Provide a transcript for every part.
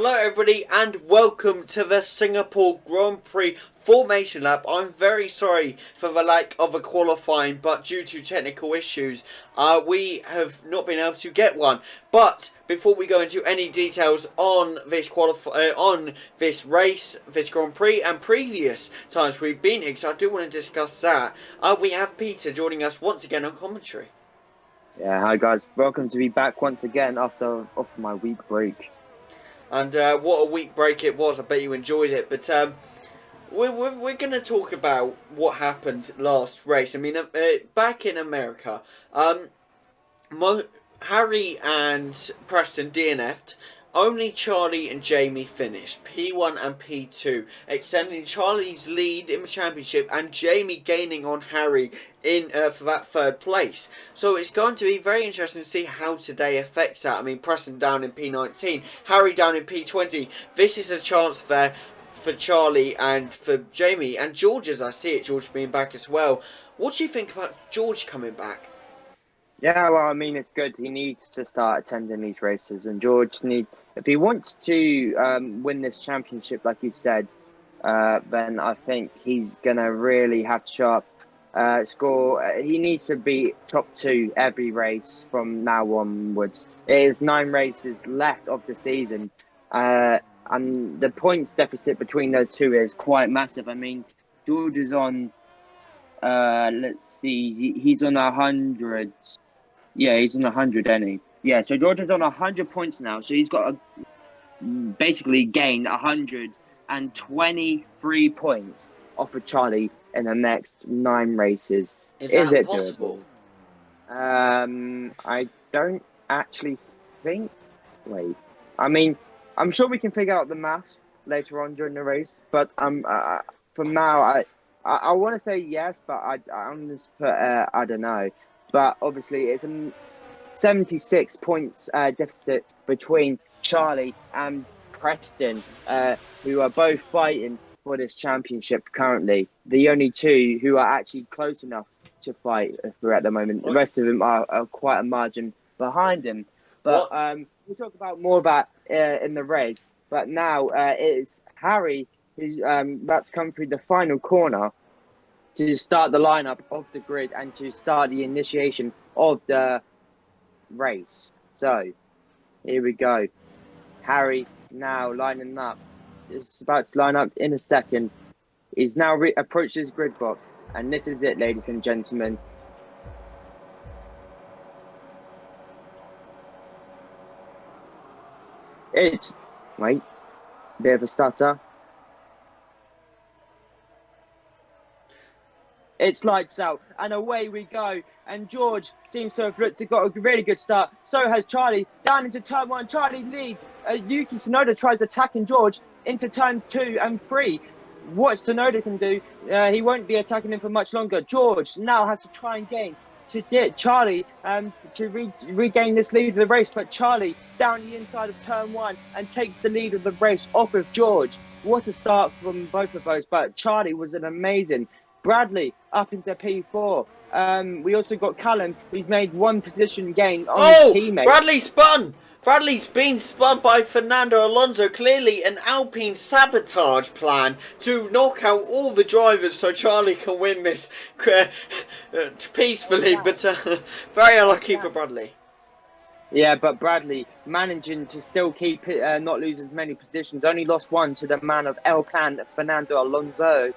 Hello everybody and welcome to the Singapore Grand Prix formation lap. I'm very sorry for the lack of a qualifying, but due to technical issues we have not been able to get one. But before we go into any details on this race, this Grand Prix and previous times we've been here, because I do want to discuss that, we have Peter joining us once again on commentary. Yeah, hi guys. Welcome to be back once again after my week break. And what a week break it was. I bet you enjoyed it. But we're going to talk about what happened last race. I mean, back in America, Harry and Preston DNF'd. Only Charlie and Jamie finished P1 and P2, extending Charlie's lead in the championship and Jamie gaining on Harry in for that third place. So it's going to be very interesting to see how today affects that. I mean, Preston down in P19, Harry down in P20. This is a chance there for Charlie and for Jamie and George, as I see it, George being back as well. What do you think about George coming back? Yeah, well, I mean, it's good. He needs to start attending these races, and George if he wants to win this championship, like you said, then I think he's gonna really have to show up, score. He needs to be top two every race from now onwards. It is 9 races left of the season, and the points deficit between those two is quite massive. I mean, George is on. Let's see, he's on 100. Yeah, he's on 100, isn't he? Yeah, so Jordan's on 100 points now. So he's got to basically gain 123 points off of Charlie in the next 9 races. Is that possible? I don't actually think. Wait, I mean, I'm sure we can figure out the maths later on during the race. But from now, I want to say yes, but I'm just put I don't know. But obviously, it's a 76 points deficit between Charlie and Preston, who are both fighting for this championship currently. The only two who are actually close enough to fight for at the moment. The rest of them are quite a margin behind him. But we'll talk more about in the race. But now it's Harry who's about to come through the final corner to start the lineup of the grid and to start the initiation of the race. So, here we go. Harry now lining up. It's about to line up in a second. He's now approached his grid box. And this is it, ladies and gentlemen. Wait, bit of a stutter. It's lights out, and away we go. And George seems to have got a really good start. So has Charlie. Down into turn 1. Charlie leads. Yuki Tsunoda tries attacking George into turns 2 and 3. What Tsunoda can do, he won't be attacking him for much longer. George now has to try and gain to get Charlie to regain this lead of the race. But Charlie down the inside of turn 1 and takes the lead of the race off of George. What a start from both of those. But Charlie was an amazing. Bradley up into P4. We also got Callum, who's made 1 position gain on his teammate. Bradley spun! Bradley's been spun by Fernando Alonso. Clearly an Alpine sabotage plan to knock out all the drivers so Charlie can win this peacefully. But very unlucky for Bradley. Yeah, but Bradley managing to still keep it, not lose as many positions. Only lost 1 to the man of El Plan, Fernando Alonso.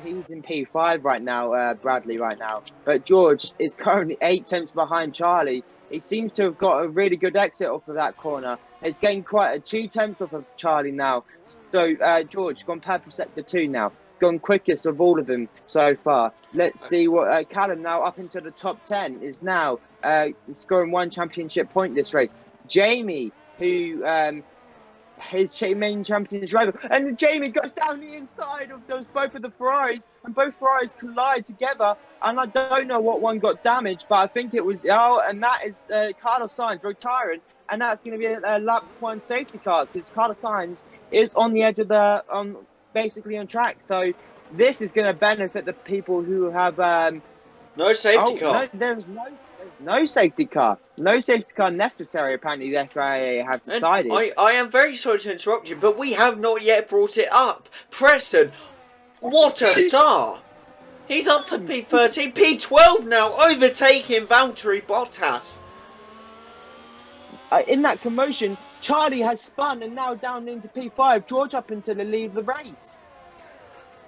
He's in P5 right now, Bradley right now. But George is currently 8 tenths behind Charlie. He seems to have got a really good exit off of that corner. He's gained quite a 2 tenths off of Charlie now. So George gone purple sector 2 now. Gone quickest of all of them so far. Let's see what Callum now up into the top 10 is now scoring 1 championship point this race. Jamie, who his main championship driver, and Jamie goes down the inside of both of the Ferraris, and both Ferraris collide together, and I don't know what one got damaged, but I think it was and that is Carlos Sainz retiring, and that's going to be a lap 1 safety car because Carlos Sainz is on the edge of the basically on track. So this is going to benefit the people who have no safety car. No, there's No safety car. No safety car necessary, apparently the FIA have And decided. I am very sorry to interrupt you, but we have not yet brought it up. Preston, what a star! He's up to P13, P12 now, overtaking Valtteri Bottas. In that commotion, Charlie has spun and now down into P5. George up until the lead of the race.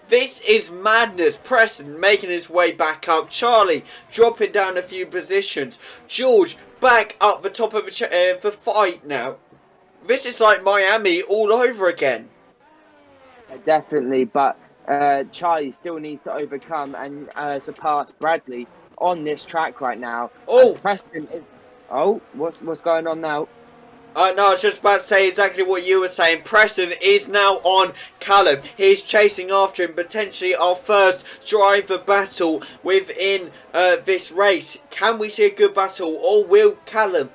This is madness. Preston making his way back up. Charlie dropping down a few positions. George back up the top of the fight now. This is like Miami all over again. Definitely, but Charlie still needs to overcome and surpass Bradley on this track right now. Oh, and Preston is. Oh, what's going on now? No, I was just about to say exactly what you were saying. Preston is now on Callum. He's chasing after him. Potentially our first driver battle within this race. Can we see a good battle, or will Callum,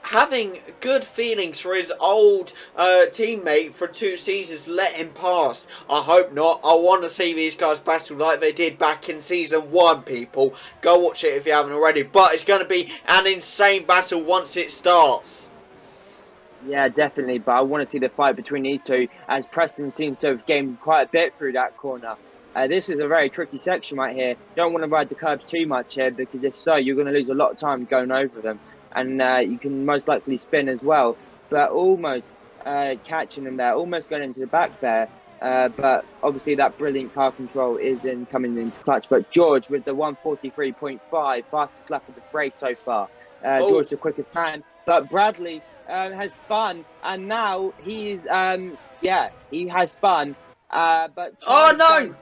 having good feelings for his old teammate for 2 seasons, let him pass? I hope not. I want to see these guys battle like they did back in season 1, people. Go watch it if you haven't already. But it's going to be an insane battle once it starts. Yeah, definitely, but I want to see the fight between these two, as Preston seems to have gained quite a bit through that corner. This is a very tricky section right here. Don't want to ride the curbs too much here, because if so, you're going to lose a lot of time going over them. And you can most likely spin as well. But almost catching them there, almost going into the back there. But obviously that brilliant car control is coming into clutch. But George with the 143.5, fastest lap of the race so far. George the quickest man. But Bradley has spun, and now he's he has spun. But oh no!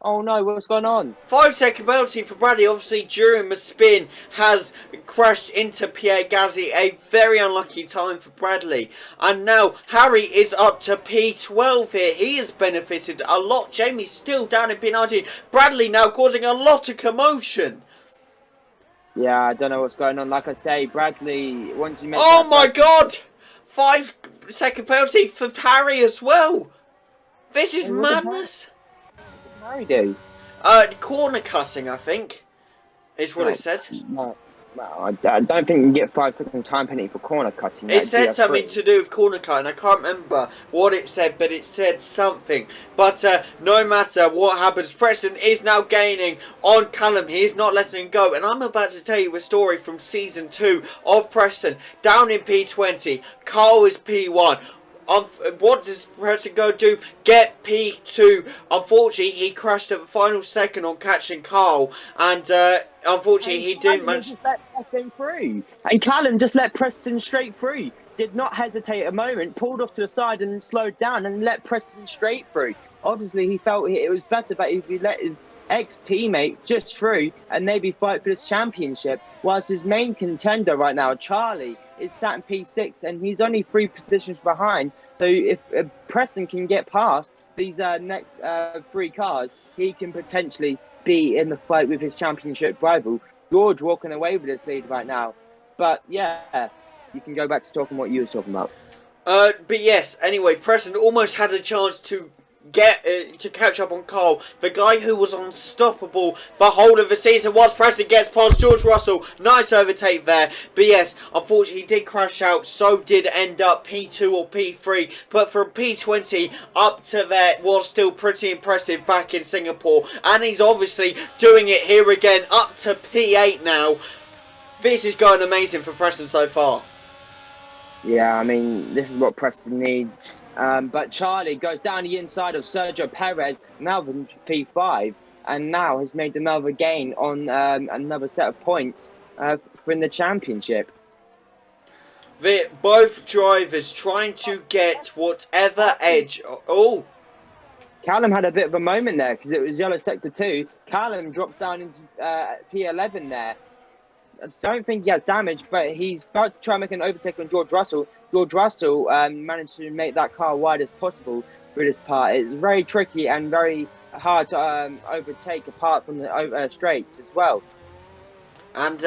Oh no, what's going on? 5-second penalty for Bradley. Obviously, during the spin, has crashed into Pierre Gasly. A very unlucky time for Bradley. And now Harry is up to P12 here. He has benefited a lot. Jamie's still down in P19. Bradley now causing a lot of commotion. Yeah, I don't know what's going on. Like I say, Bradley, once you make oh my god! 5-second penalty for Harry as well. This is madness. What did Harry do? Corner cutting, I think, is what it said. No, I don't think you can get 5-second time penalty for corner cutting. It said something to do with corner cutting. I can't remember what it said, but it said something. But no matter what happens, Preston is now gaining on Callum. He is not letting him go. And I'm about to tell you a story from Season 2 of Preston. Down in P20, Carl is P1. What does Preston go do? Get P2. Unfortunately, he crashed at the final second on catching Carl, and unfortunately, he didn't manage. Just let Preston through, and Callum just let Preston straight through. Did not hesitate a moment, pulled off to the side and slowed down and let Preston straight through. Obviously, he felt it was better that if he let his ex-teammate just through and maybe fight for this championship, whilst his main contender right now, Charlie, is sat in P6 and he's only 3 positions behind. So if Preston can get past these next 3 cars, he can potentially be in the fight with his championship rival. George walking away with this lead right now. But yeah, you can go back to talking what you was talking about. But yes, anyway, Preston almost had a chance to get to catch up on Carl, the guy who was unstoppable the whole of the season. Once Preston gets past George Russell, nice overtake there. But yes, unfortunately he did crash out, so did end up P2 or P3, but from P20 up to there was still pretty impressive back in Singapore, and he's obviously doing it here again, up to P8 now. This is going amazing for Preston so far. Yeah, I mean, this is what Preston needs. But Charlie goes down the inside of Sergio Perez, now in P5, and now has made another gain on another set of points for in the championship. Both drivers trying to get whatever edge. Oh! Callum had a bit of a moment there because it was yellow sector 2. Callum drops down into P11 there. I don't think he has damage, but he's about to try and make an overtake on George Russell. George Russell managed to make that car wide as possible through this part. It's very tricky and very hard to overtake apart from the straights as well. And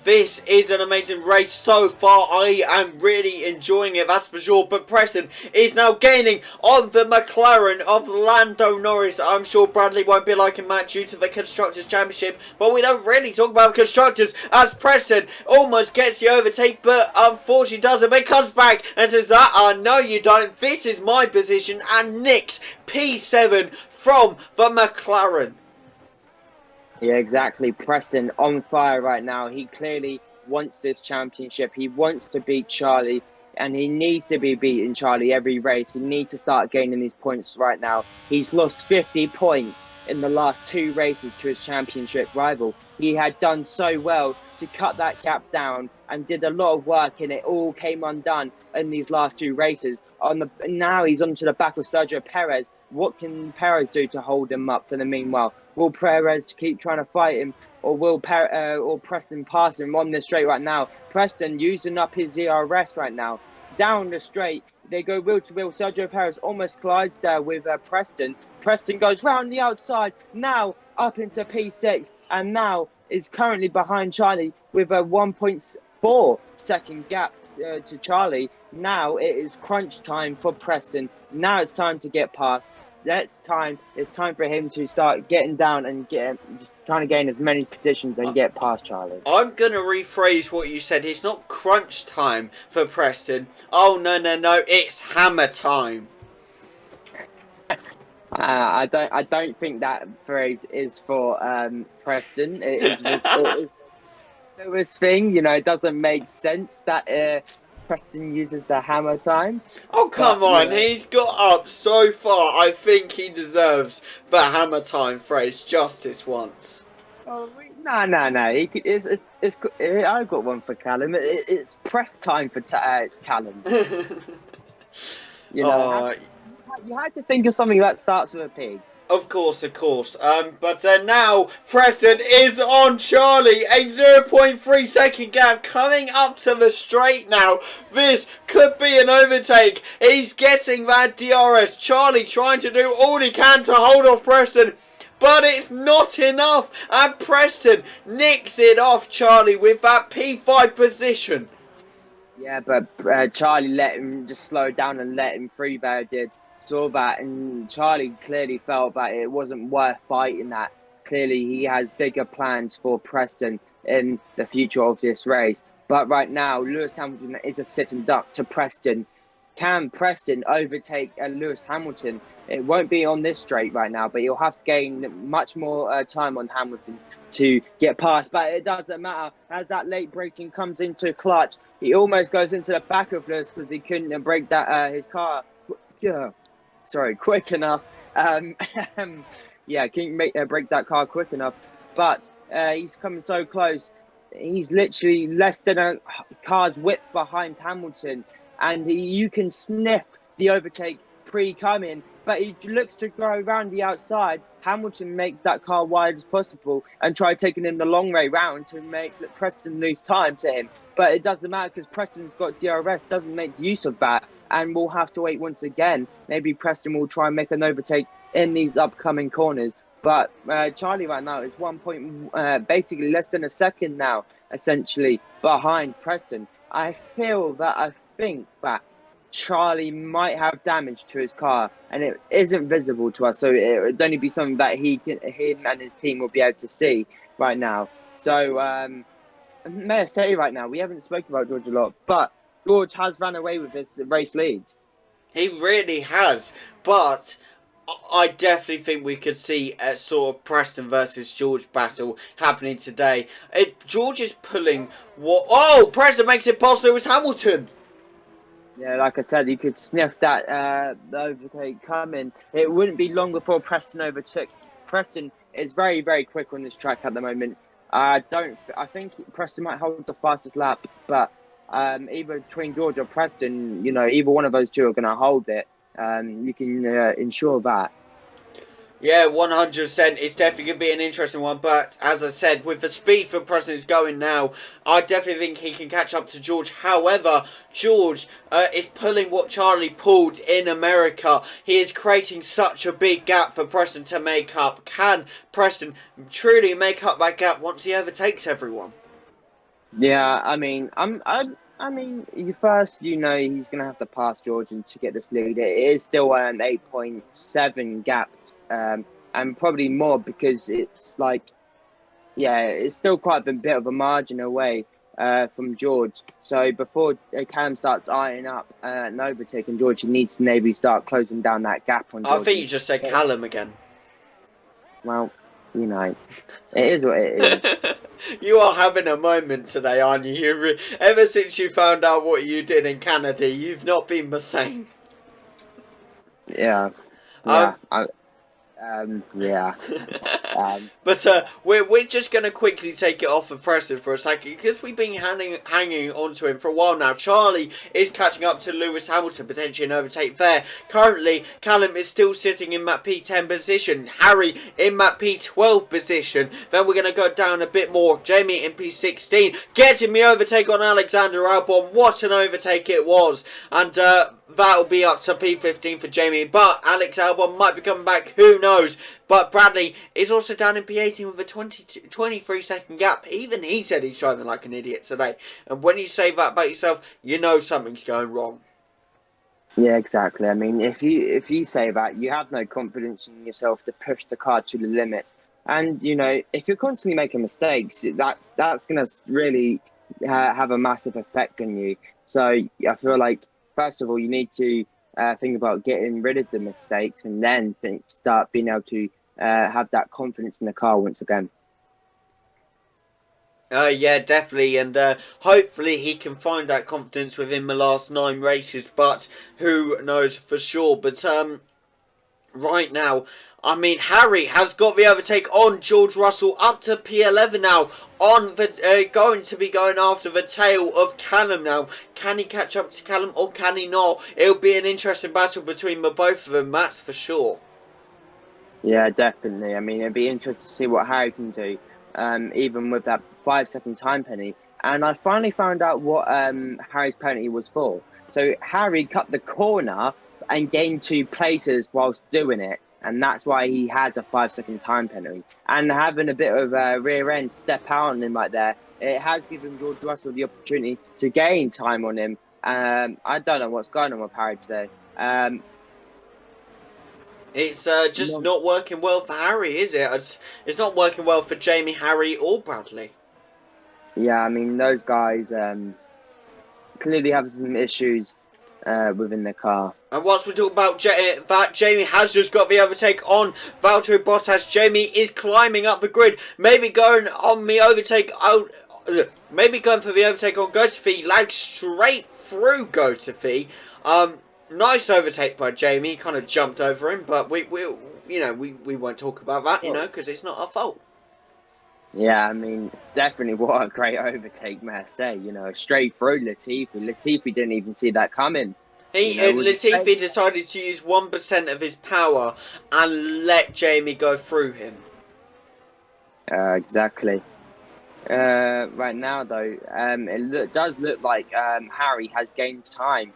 this is an amazing race so far. I am really enjoying it, that's for sure. But Preston is now gaining on the McLaren of Lando Norris. I'm sure Bradley won't be liking that due to the Constructors' Championship. But we don't really talk about the Constructors, as Preston almost gets the overtake, but unfortunately doesn't. But comes back and says that, no you don't, this is my position, and nicks P7 from the McLaren. Yeah, exactly. Preston on fire right now. He clearly wants this championship. He wants to beat Charlie, and he needs to be beating Charlie every race. He needs to start gaining these points right now. He's lost 50 points in the last 2 races to his championship rival. He had done so well to cut that gap down and did a lot of work, and it all came undone in these last 2 races. Now he's onto the back of Sergio Perez. What can Perez do to hold him up for the meanwhile? Will Perez keep trying to fight him, or will Preston pass him on the straight right now? Preston using up his ERS right now. Down the straight, they go wheel to wheel. Sergio Perez almost collides there with Preston. Preston goes round the outside, now up into P6, and now is currently behind Charlie with a 1.4 second gap to Charlie. Now it is crunch time for Preston. Now it's time to get past. It's time for him to start getting down and just trying to gain as many positions and get past Charlie. I'm going to rephrase what you said. It's not crunch time for Preston. Oh, no, it's hammer time. I don't think that phrase is for Preston. It's Lewis thing, you know. It doesn't make sense that Preston uses the hammer time. Oh, come on. Yeah. He's got up so far. I think he deserves the hammer time phrase justice once. Oh, no. I've got one for Callum. It's press time for Callum. You know, you had to think of something that starts with a P. Of course. But now Preston is on Charlie. A 0.3 second gap coming up to the straight now. This could be an overtake. He's getting that DRS. Charlie trying to do all he can to hold off Preston, but it's not enough. And Preston nicks it off Charlie with that P5 position. Yeah, but Charlie let him just slow down and let him through there, did. Saw that, and Charlie clearly felt that it wasn't worth fighting that. Clearly he has bigger plans for Preston in the future of this race. But right now, Lewis Hamilton is a sit and duck to Preston. Can Preston overtake Lewis Hamilton? It won't be on this straight right now, but he'll have to gain much more time on Hamilton to get past. But it doesn't matter, as that late braking comes into clutch. He almost goes into the back of Lewis because he couldn't brake that his car. Quick enough. Yeah, can't break that car quick enough. But he's coming so close. He's literally less than a car's width behind Hamilton. And you can sniff the overtake pre-coming. But he looks to go around the outside. Hamilton makes that car wide as possible and try taking him the long way round to make Preston lose time to him. But it doesn't matter because Preston's got DRS, doesn't make use of that. And we'll have to wait once again. Maybe Preston will try and make an overtake in these upcoming corners. But Charlie right now is basically less than a second now, essentially, behind Preston. I think that Charlie might have damage to his car, and it isn't visible to us. So it would only be something that him and his team will be able to see right now. So may I say right now, we haven't spoken about George a lot, but George has ran away with his race leads. He really has, but I definitely think we could see a sort of Preston versus George battle happening today. George is pulling what... Oh, Preston makes it past Lewis Hamilton. Yeah, like I said, you could sniff that overtake coming. It wouldn't be long before Preston overtook. Preston is very, very quick on this track at the moment. I think Preston might hold the fastest lap, but either between George or Preston, you know, either one of those two are going to hold it. You can ensure that. Yeah, 100%. It's definitely going to be an interesting one. But as I said, with the speed for Preston is going now, I definitely think he can catch up to George. However, George is pulling what Charlie pulled in America. He is creating such a big gap for Preston to make up. Can Preston truly make up that gap once he overtakes everyone? Yeah, I mean, first, he's gonna have to pass Georgian to get this lead. It is still an 8.7 gap, and probably more because it's like, yeah, it's still quite a bit of a margin away from George. So before Cam starts eyeing up and overtaking George, he needs to maybe start closing down that gap on I George. think you just said Callum again. Well, it is what it is. You are having a moment today, aren't you? Ever since you found out what you did in Canada, you've not been the same. Yeah, Um, yeah, yeah. But we're just going to quickly take it off of Preston for a second because we've been hanging on to him for a while now. Charlie is catching up to Lewis Hamilton, potentially an overtake there. Currently, Callum is still sitting in that P10 position. Harry in that P12 position. Then we're going to go down a bit more. Jamie in P16, getting the overtake on Alexander Albon. What an overtake it was. And that'll be up to P15 for Jamie, but Alex Albon might be coming back, who knows. But Bradley is also down in P18 with a 23 second gap. Even he said he's driving like an idiot today. And when you say that about yourself, you know something's going wrong. Yeah, exactly. I mean, if you say that, you have no confidence in yourself to push the car to the limits. And if you're constantly making mistakes, that's gonna really have a massive effect on you. So I feel like first of all, you need to think about getting rid of the mistakes, and then start being able to have that confidence in the car once again. Yeah, definitely, and hopefully he can find that confidence within the last 9 races, but who knows for sure. But right now, I mean, Harry has got the overtake on George Russell up to P11 now, on the going to be going after the tail of Callum now. Can he catch up to Callum or can he not? It'll be an interesting battle between the both of them, that's for sure. Yeah, definitely. I mean, it'd be interesting to see what Harry can do, even with that 5 second time penalty. And I finally found out what Harry's penalty was for. So Harry cut the corner and gained 2 places whilst doing it, and that's why he has a 5 second time penalty. And having a bit of a rear end step out on him right there, it has given George Russell the opportunity to gain time on him. I don't know what's going on with Harry today. It's just not working well for Harry, is it? It's not working well for Jamie, Harry, or Bradley. Yeah, I mean, those guys clearly have some issues within the car. And whilst we talk about that, Jamie has just got the overtake on Valtteri Bottas. Jamie is climbing up the grid, maybe going on the overtake. Maybe going for the overtake on Gotafi, lags straight through Gotafi. Nice overtake by Jamie. He kind of jumped over him, but we won't talk about that, because it's not our fault. Yeah, I mean, definitely what a great overtake, may I say. Straight through Latifi. Latifi didn't even see that coming. Latifi decided to use 1% of his power and let Jamie go through him. Exactly. Right now, though, it does look like Harry has gained time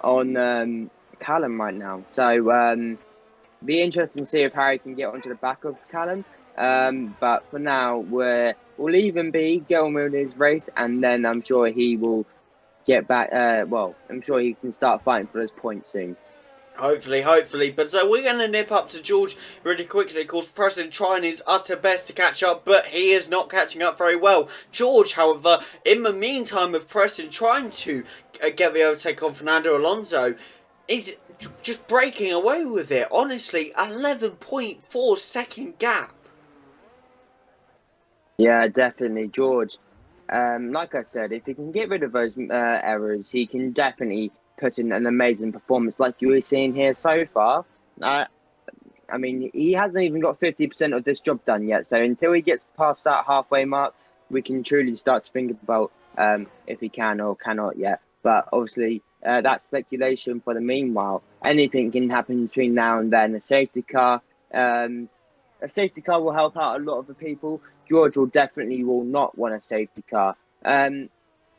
on Callum right now. So, be interesting to see if Harry can get onto the back of Callum. But for now, we'll leave him be, get on with his race, and then I'm sure he will get back. I'm sure he can start fighting for those points soon. Hopefully. But we're going to nip up to George really quickly. Of course, Preston trying his utter best to catch up, but he is not catching up very well. George, however, in the meantime of Preston trying to get the overtake on Fernando Alonso, is just breaking away with it. Honestly, 11.4 second gap. Yeah, definitely, George. Like I said, if he can get rid of those errors, he can definitely put in an amazing performance like you were seeing here so far. I mean, he hasn't even got 50% of this job done yet. So until he gets past that halfway mark, we can truly start to think about if he can or cannot yet. But obviously, that's speculation for the meanwhile. Anything can happen between now and then. A safety car will help out a lot of the people. George will not want a safety car.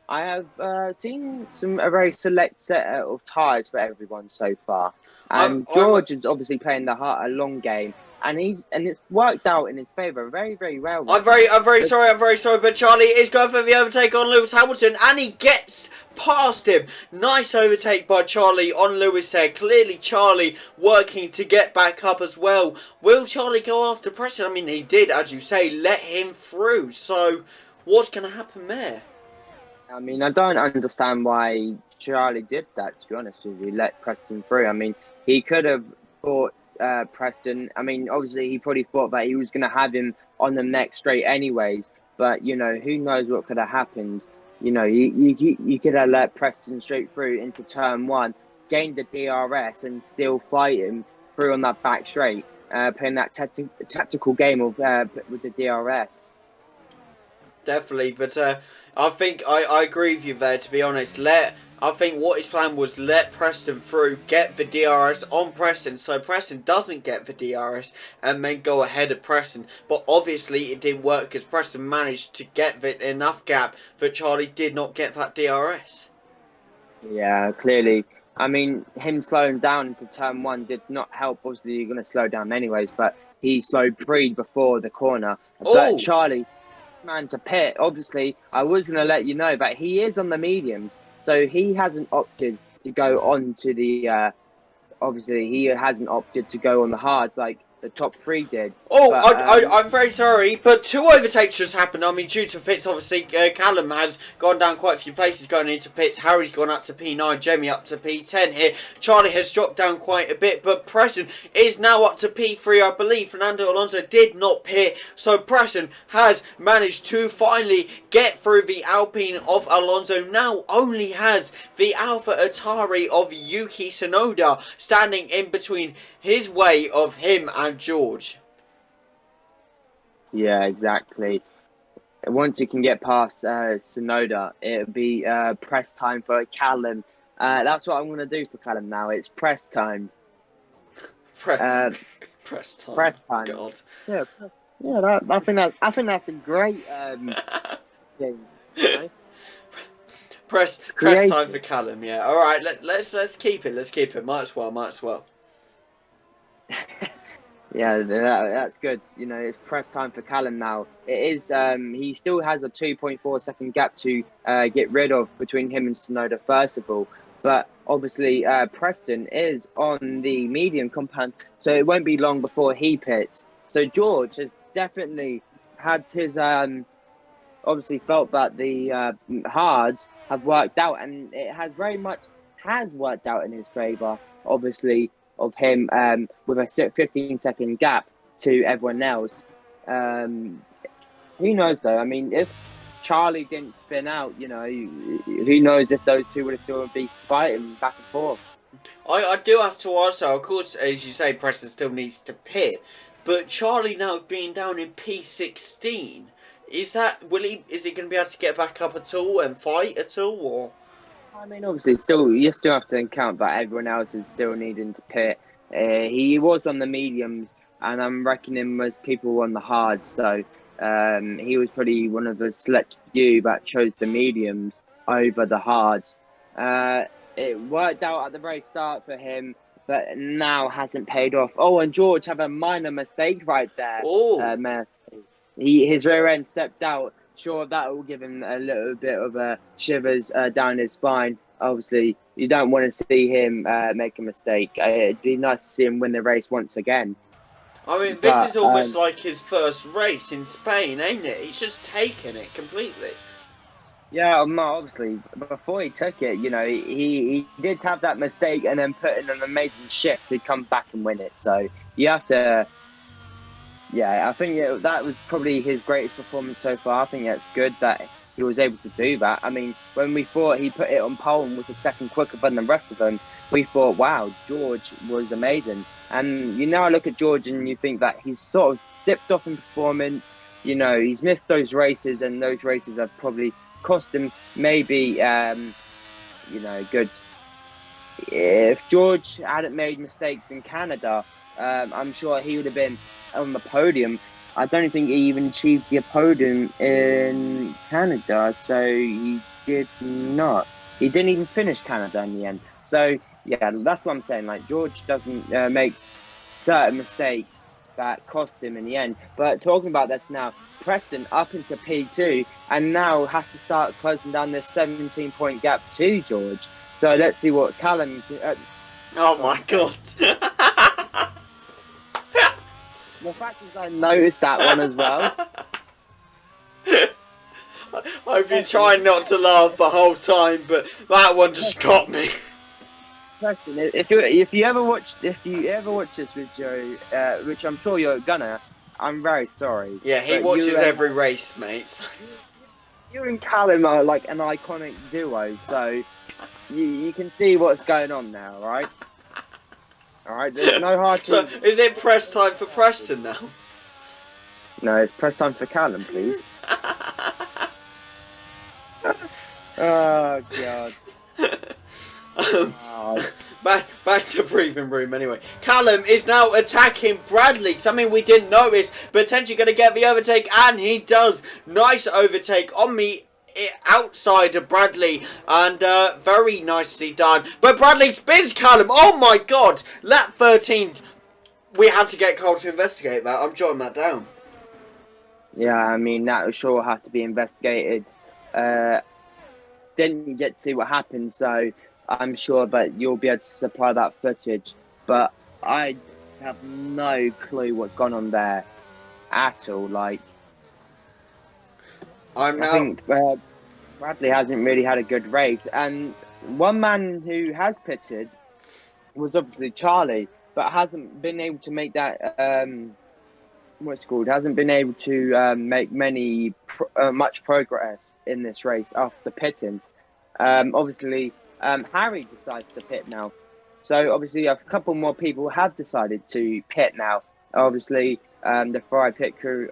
I have seen a very select set of tyres for everyone so far, I'm and I'm George is obviously playing a long game, and it's worked out in his favour very very well right now. But I'm very sorry, but Charlie is going for the overtake on Lewis Hamilton, and he gets past him. Nice overtake by Charlie on Lewis there. Clearly, Charlie working to get back up as well. Will Charlie go after Preston? I mean, he did, as you say, let him through. So, what's going to happen there? I mean, I don't understand why Charlie did that. To be honest with you, let Preston through. I mean, he could have fought Preston. I mean, obviously, he probably thought that he was going to have him on the next straight, anyways. But who knows what could have happened? You could have let Preston straight through into turn one, gained the DRS, and still fight him through on that back straight, playing that tactical game of with the DRS. Definitely, but I think I agree with you there. To be honest, I think what his plan was let Preston through, get the DRS on Preston, so Preston doesn't get the DRS, and then go ahead of Preston. But obviously, it didn't work because Preston managed to get enough gap that Charlie did not get that DRS. Yeah, clearly. I mean, him slowing down into turn one did not help. Obviously, you're going to slow down anyways, but he slowed Prix before the corner. But Oh, Charlie, man, to pit, obviously, I was going to let you know that he is on the mediums. So he hasn't opted to go on to the, obviously, he hasn't opted to go on the hards like the top three did. Oh, But I'm very sorry, but two overtakes just happened. I mean, due to pits, obviously, Callum has gone down quite a few places going into pits. Harry's gone up to P9, Jamie up to P10 here. Charlie has dropped down quite a bit, but Preston is now up to P3, I believe. Fernando Alonso did not pit, so Preston has managed to finally get through the Alpine of Alonso. Now only has the Alpha Atari of Yuki Tsunoda standing in between his way of him and George. yeah, exactly. Once you can get past Sonoda, it'll be press time for Callum. That's what I'm going to do for Callum now. It's press time. Pre- Uh, press time. Press time. God. Yeah, yeah. I think that's a great thing. Press time for Creative. Callum. Yeah. All right. Let's keep it. Let's keep it. Might as well. Might as well. Yeah, that's good. It's press time for Callum now. It is. He still has a 2.4 second gap to get rid of between him and Sonoda, first of all. But obviously, Preston is on the medium compound, so it won't be long before he pits. So George has definitely had his obviously felt that the hards have worked out, and it has very much has worked out in his favour. Obviously, of him with a 15-second gap to everyone else. Who knows though? I mean, if Charlie didn't spin out, who knows if those two would have still be fighting back and forth. I do have to also, of course, as you say, Preston still needs to pit, but Charlie now being down in P16, is he going to be able to get back up at all and fight at all, or? I mean, obviously, you still have to account that everyone else is still needing to pit. He was on the mediums, and I'm reckoning him as people on the hards. So he was probably one of the select few that chose the mediums over the hards. It worked out at the very start for him, but now hasn't paid off. Oh, and George have a minor mistake right there. Oh, Man. His rear end stepped out. Sure, that will give him a little bit of a shivers down his spine. Obviously, you don't want to see him make a mistake. It'd be nice to see him win the race once again. I mean, this But is almost like his first race in Spain, ain't it? He's just taken it completely. yeah, obviously, before he took it, he did have that mistake and then put in an amazing shift to come back and win it. So you have to. Yeah, I think that was probably his greatest performance so far. I think it's good that he was able to do that. I mean, when we thought he put it on pole and was a second quicker than the rest of them, we thought, wow, George was amazing. And you now look at George and you think that he's sort of dipped off in performance. He's missed those races, and those races have probably cost him maybe, good. If George hadn't made mistakes in Canada, I'm sure he would have been on the podium. I don't think he even achieved the podium in Canada, so he did not. He didn't even finish Canada in the end. So yeah, that's what I'm saying. Like George doesn't make certain mistakes that cost him in the end. But talking about this now, Preston up into P2 and now has to start closing down this 17-point gap to George. So let's see what Callum Oh got my to say. god. The fact is, I noticed that one as well. I've been trying not to laugh the whole time, but that one just got me. Preston, if you ever watch this with Joe, which I'm sure you're gonna, I'm very sorry. Yeah, he But watches every race, mate. you and Callum are like an iconic duo, so you can see what's going on now, right? All right, there's no hard So, feelings. is it press time for Preston now? No, it's press time for Callum, please. Oh god. Oh. Back to breathing room anyway. Callum is now attacking Bradley, something we didn't notice, but potentially going to get the overtake, and he does. Nice overtake on the outside of Bradley, and very nicely done. But Bradley spins Callum. Oh my god! Lap 13. We have to get Cole to investigate that. I'm jotting that down. Yeah, I mean that will sure have to be investigated. Didn't get to see what happened, so I'm sure that you'll be able to supply that footage. But I have no clue what's gone on there at all. Like, I think Bradley hasn't really had a good race, and one man who has pitted was obviously Charlie, but hasn't been able to make that. What's it called? Hasn't been able to make much progress in this race after pitting. Obviously, Harry decides to pit now. So obviously, a couple more people have decided to pit now. Obviously, the Ferrari pit crew.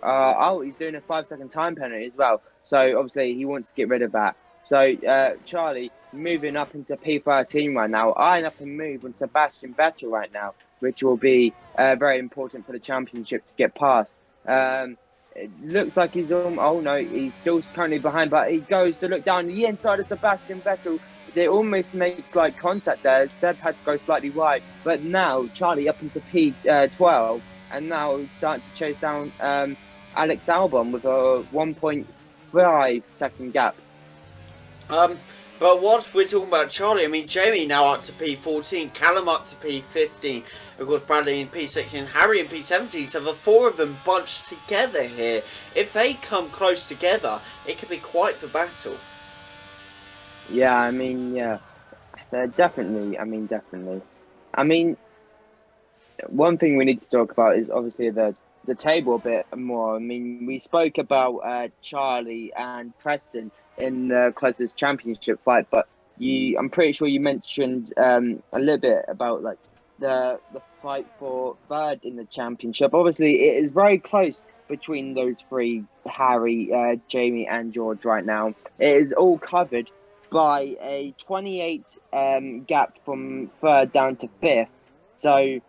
He's doing a 5-second time penalty as well. So obviously, he wants to get rid of that. So Charlie moving up into P13 right now, eyeing up a move on Sebastian Vettel right now, which will be very important for the championship to get past. It looks like he's he's still currently behind, but he goes to look down the inside of Sebastian Vettel. They almost makes like contact there. Seb had to go slightly wide, but now Charlie up into P12, and now he's starting to chase down Alex Albon with a 1.5-second gap. But whilst we're talking about Charlie, I mean, Jamie now up to P14, Callum up to P15, of course Bradley in P16, Harry in P17, so the four of them bunched together here. If they come close together, it could be quite the battle. Yeah, I mean, yeah, definitely. I mean, one thing we need to talk about is obviously the table a bit more. I mean, we spoke about Charlie and Preston in the closest championship fight, but I'm pretty sure you mentioned a little bit about like the fight for third in the championship. Obviously, it is very close between those three: Harry, Jamie, and George. Right now, it is all covered by a 28 gap from third down to fifth. So,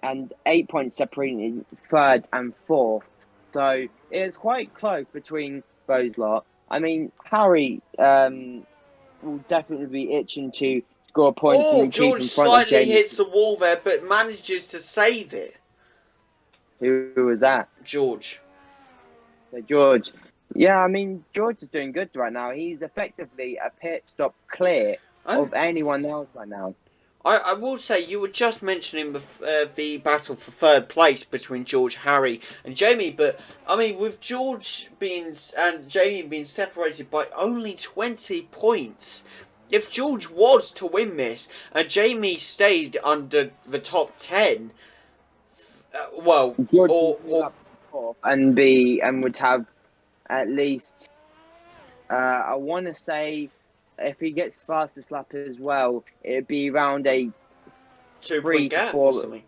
and 8 points separating third and fourth. So it's quite close between those lot. I mean, Harry will definitely be itching to score points and keep George in front of slightly Jamie. hits the wall there, but manages to save it. Who was that? George. So George. Yeah, I mean, George is doing good right now. He's effectively a pit stop clear of anyone else right now. I will say, you were just mentioning the battle for third place between George, Harry and Jamie, but I mean, with George and Jamie being separated by only 20 points, if George was to win this and Jamie stayed under the top 10, George would have at least I want to say, if he gets fastest lap as well, it'd be around a 2-point gap or something.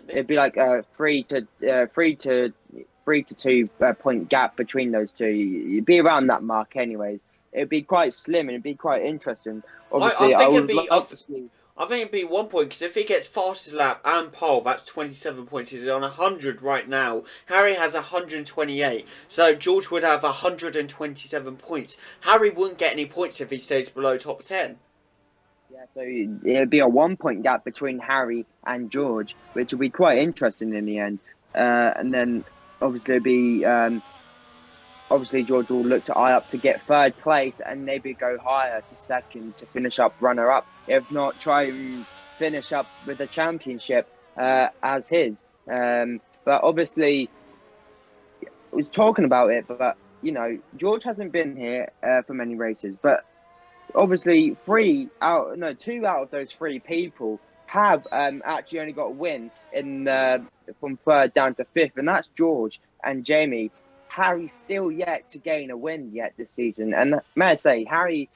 It'd be like a 3 to 2 point gap between those two. It'd be around that mark, anyways. It'd be quite slim and it'd be quite interesting. Obviously, I think it'd be 1 point, because if he gets fastest lap and pole, that's 27 points. He's on 100 right now. Harry has 128, so George would have 127 points. Harry wouldn't get any points if he stays below top 10. Yeah, so it'd be a 1 point gap between Harry and George, which would be quite interesting in the end. And then obviously it'd be obviously George will look to eye up to get third place and maybe go higher to second to finish up runner up. If not, try and finish up with the championship as his. But obviously, I was talking about it, but you know, George hasn't been here for many races, but obviously two out of those three people have actually only got a win in from third down to fifth, and that's George and Jamie. Harry's still yet to gain a win yet this season, and may I say, Harry,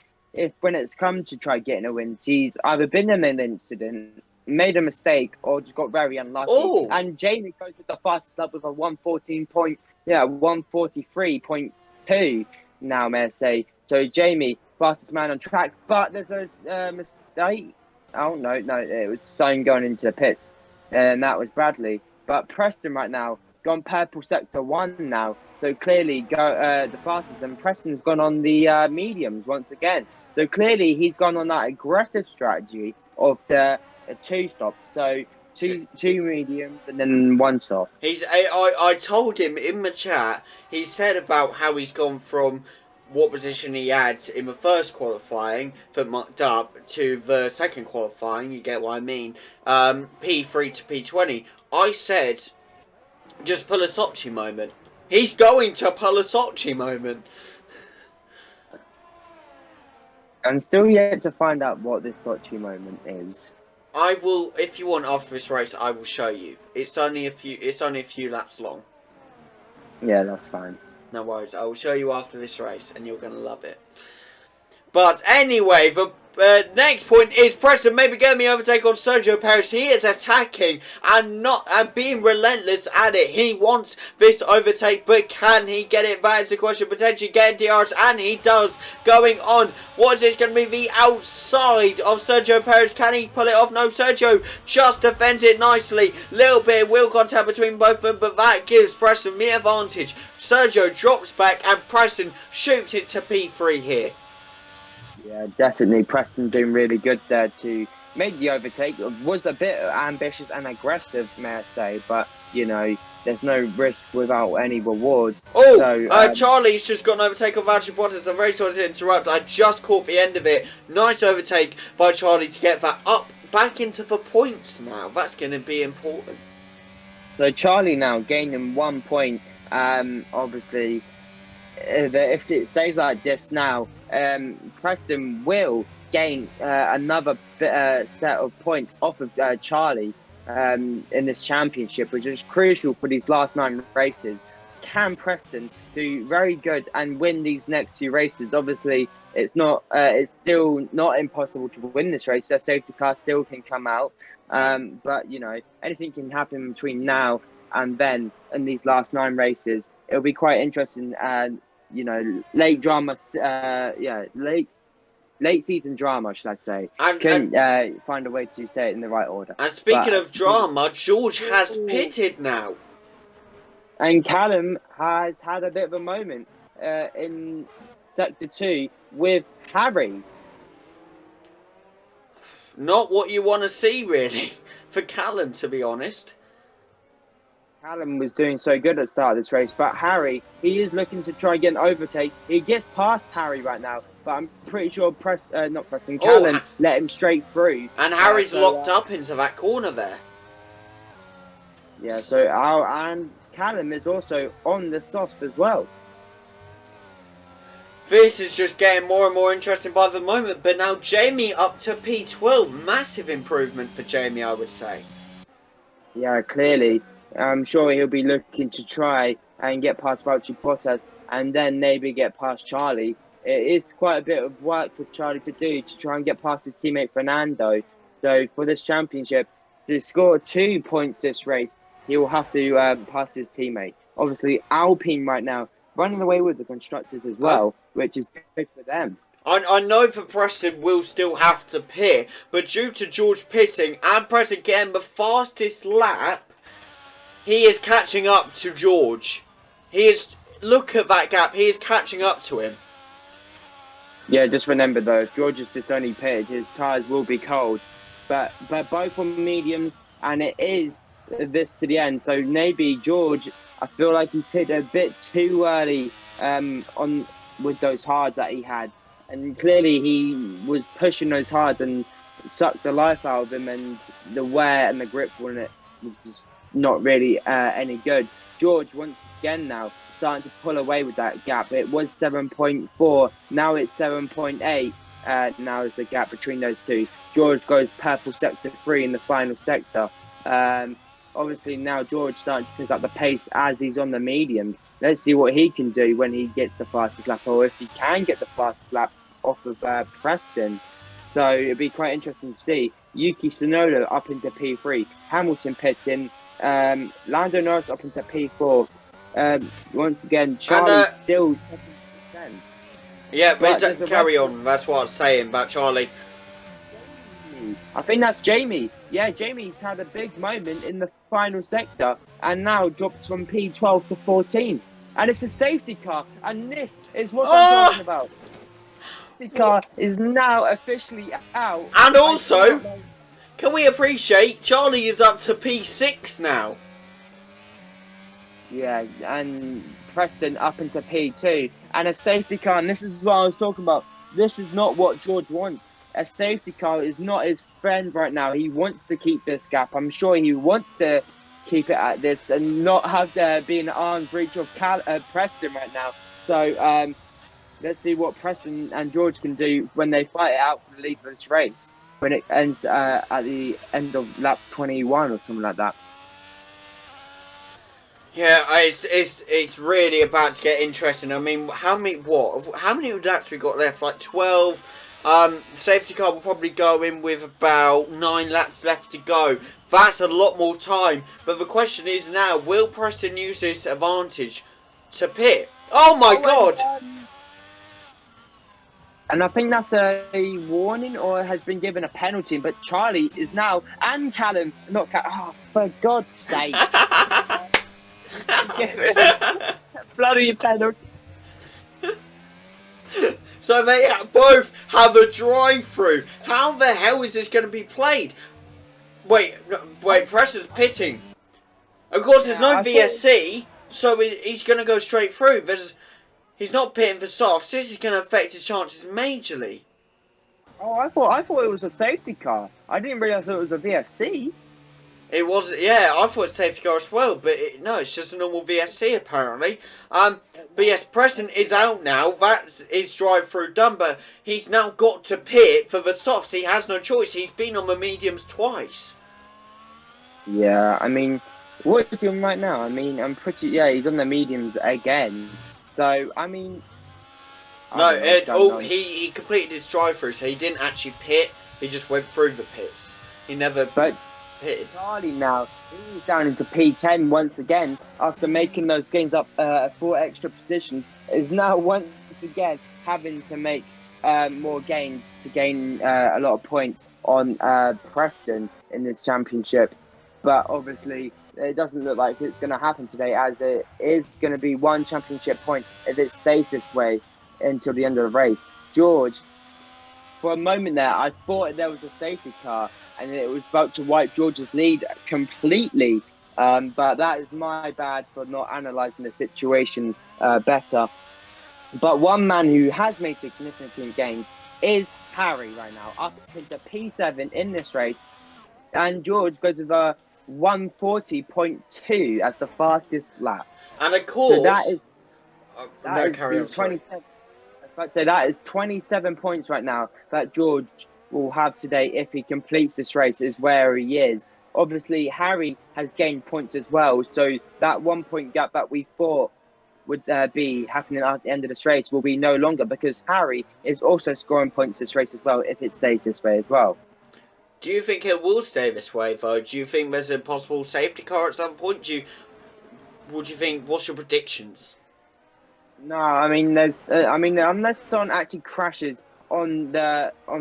when it's come to try getting a win, he's either been in an incident, made a mistake, or just got very unlucky. Oh. And Jamie goes with the fastest lap with a 143.2 now, may I say. So Jamie, fastest man on track, but there's a mistake. Oh no, it was someone going into the pits, and that was Bradley. But Preston right now gone purple sector 1 now, so clearly the fastest, and Preston's gone on the mediums once again. So clearly he's gone on that aggressive strategy of the 2-stop. So two mediums and then 1 stop. I told him in the chat. He said about how he's gone from what position he had in the first qualifying for mucked up to the second qualifying. You get what I mean? P3 to P20. I said, just pull a Sochi moment. He's going to pull a Sochi moment. I'm still yet to find out what this Sochi moment is. I will, if you want, after this race, I will show you. It's only a few laps long. Yeah, that's fine. No worries. I will show you after this race, and you're going to love it. But anyway, the next point is Preston maybe getting the overtake on Sergio Perez. He is attacking and being relentless at it. He wants this overtake, but can he get it? That is the question. Potentially getting DRS, and he does. Going on. What is this going to be? The outside of Sergio Perez. Can he pull it off? No, Sergio just defends it nicely. Little bit of wheel contact between both of them, but that gives Preston the advantage. Sergio drops back, and Preston shoots it to P3 here. Yeah, definitely. Preston doing really good there to make the overtake. It was a bit ambitious and aggressive, may I say, but, you know, there's no risk without any reward. Oh, so, Charlie's just got an overtake on Valtteri Bottas. I'm very sorry to interrupt. I just caught the end of it. Nice overtake by Charlie to get that up back into the points now. That's going to be important. So Charlie now gaining 1 point. Obviously, if it stays like this now, Preston will gain another set of points off of Charlie in this championship, which is crucial for these last 9 races. Can Preston do very good and win these next 2 races? Obviously, it's still not impossible to win this race. A safety car still can come out, but you know, anything can happen between now and then in these last 9 races. It'll be quite interesting, and you know, late season drama, should I say? Can find a way to say it in the right order. And speaking of drama, George has pitted now. And Callum has had a bit of a moment in Sector 2 with Harry. Not what you want to see, really, for Callum, to be honest. Callum was doing so good at the start of this race, but Harry, he is looking to try and get an overtake. He gets past Harry right now, but I'm pretty sure Callum let him straight through. And Harry's locked up into that corner there. Yeah, so and Callum is also on the softs as well. This is just getting more and more interesting by the moment, but now Jamie up to P12. Massive improvement for Jamie, I would say. Yeah, clearly. I'm sure he'll be looking to try and get past Valtteri Bottas and then maybe get past Charlie. It is quite a bit of work for Charlie to do to try and get past his teammate Fernando. So for this championship, to score 2 points this race, he will have to pass his teammate. Obviously, Alpine right now running away with the constructors as well, which is good for them. I know for Preston will still have to pit, but due to George pitting and Preston getting the fastest lap, he is catching up to George. He is, look at that gap, he is catching up to him. Yeah, just remember though, if George is just only pitted, his tyres will be cold. But both on mediums, and it is this to the end. So maybe George, I feel like he's pitted a bit too early on with those hards that he had. And clearly he was pushing those hards and sucked the life out of him, and the wear and the grip on it was just not really any good. George, once again now, starting to pull away with that gap. It was 7.4, now it's 7.8. Now is the gap between those two. George goes purple sector 3 in the final sector. Obviously now George starting to pick up the pace as he's on the mediums. Let's see what he can do when he gets the fastest lap, or if he can get the fastest lap off of Preston. So it'd be quite interesting to see. Yuki Tsunoda up into P3, Hamilton pitting, Lando Norris up into P4. Once again, Charlie still 7%. Yeah, but carry on. That's what I was saying about Charlie. I think that's Jamie. Yeah, Jamie's had a big moment in the final sector and now drops from P12 to 14. And it's a safety car. And this is what I'm talking about. The safety car is now officially out. And also, can we appreciate Charlie is up to P6 now? Yeah, and Preston up into P2. And a safety car, and this is what I was talking about. This is not what George wants. A safety car is not his friend right now. He wants to keep this gap. I'm sure he wants to keep it at this and not have there be an arm's reach of Preston right now. So let's see what Preston and George can do when they fight it out for the lead of this race, when it ends at the end of lap 21 or something like that. Yeah, it's really about to get interesting. I mean, how many laps we got left? Like 12. Safety car will probably go in with about 9 laps left to go. That's a lot more time. But the question is now, will Preston use this advantage to pit? Oh my god! And I think that's a warning or has been given a penalty. But Charlie is now, and Callum, not Callum, oh, for God's sake. Bloody penalty. So they both have a drive-through. How the hell is this going to be played? Wait, Preston's pitting. Of course, there's no VSC, so he's going to go straight through. He's not pitting for softs. This is going to affect his chances majorly. Oh, I thought it was a safety car. I didn't realise it was a VSC. It was, yeah, I thought safety car as well, but no, it's just a normal VSC apparently. But yes, Preston is out now. That's his drive-through done, but he's now got to pit for the softs. He has no choice. He's been on the mediums twice. Yeah, I mean, what is he on right now? I mean, he's on the mediums again. So, I mean... He completed his drive-through, so he didn't actually pit. He just went through the pits. He never... pitted. Charlie now, he's down into P10 once again after making those gains up 4 extra positions, is now once again having to make more gains to gain a lot of points on Preston in this championship. But obviously it doesn't look like it's going to happen today, as it is going to be 1 championship point if it stays this way until the end of the race. George, for a moment there, I thought there was a safety car and it was about to wipe George's lead completely. But that is my bad for not analysing the situation better. But one man who has made significant gains is Harry right now, up into P7 in this race. And George goes with a 140.2 as the fastest lap. And of course... So that is 27 points right now that George will have today if he completes this race, is where he is. Obviously, Harry has gained points as well, so that 1 point gap that we thought would be happening at the end of this race will be no longer, because Harry is also scoring points this race as well if it stays this way as well. Do you think it will stay this way, though? Do you think there's a possible safety car at some point? What do you think? What's your predictions? No, I mean, unless someone actually crashes on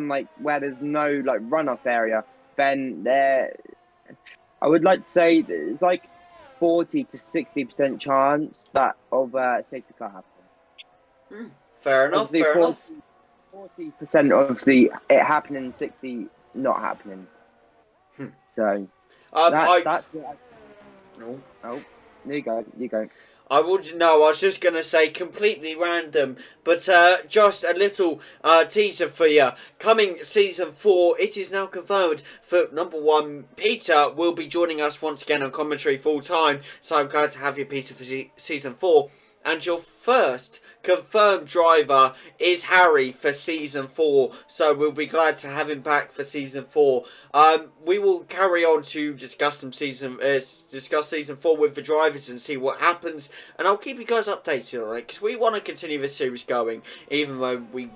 like where there's no like runoff area, then there, I would like to say it's like 40 to 60% chance that of safety car happening. Fair enough. Obviously, Fair enough. 40% obviously it happening, 60 not happening. So that's what I. No. Oh, there you go. You go. I was just gonna say completely random, but just a little teaser for you. Coming season 4, it is now confirmed for number 1. Peter will be joining us once again on commentary full time. So I'm glad to have you, Peter, for season 4. And your first confirmed driver is Harry for season 4, so we'll be glad to have him back for season 4. We will carry on to discuss season 4 with the drivers and see what happens, and I'll keep you guys updated on it because we want to continue this series going, even though we